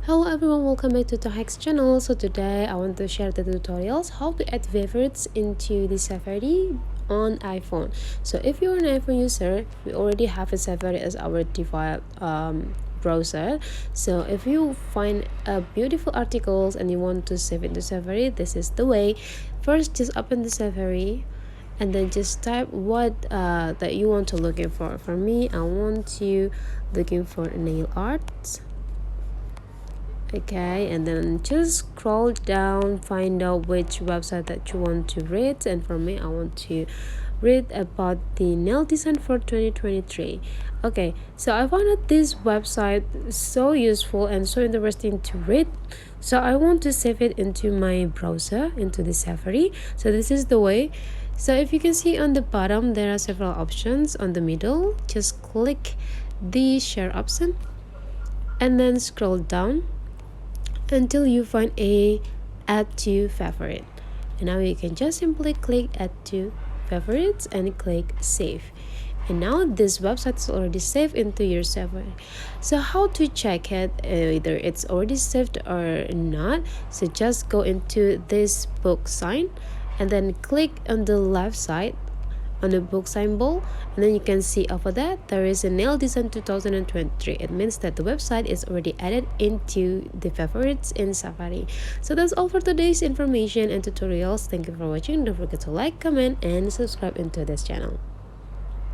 Hello everyone, welcome back to the Hacks channel. So today I want to share the tutorials how to add favorites into the Safari on iPhone. So if you're an iPhone user, we already have a Safari as our default browser. So if you find beautiful articles and you want to save it to Safari, this is the way. First, just open the Safari and then just type what that you want to looking for. For me, I want to looking for nail art. Okay, and then just scroll down, find out which website that you want to read. And for me, I want to read about the nail design for 2023. Okay, so I found out this website so useful and so interesting to read, so I want to save it into my browser, into the Safari. So this is the way. So if you can see on the bottom, there are several options. On the middle, just click the share option and then scroll down until you find a add to favorite, and now you can just simply click add to favorites and click save. And now this website is already saved into your server. So how to check it, either it's already saved or not? So just go into this book sign and then click on the left side on the book symbol, and then you can see over that there is a nail design 2023. It means that the website is already added into the favorites in Safari. So that's all for today's information and tutorials. Thank you for watching. Don't forget to like, comment and subscribe into this channel.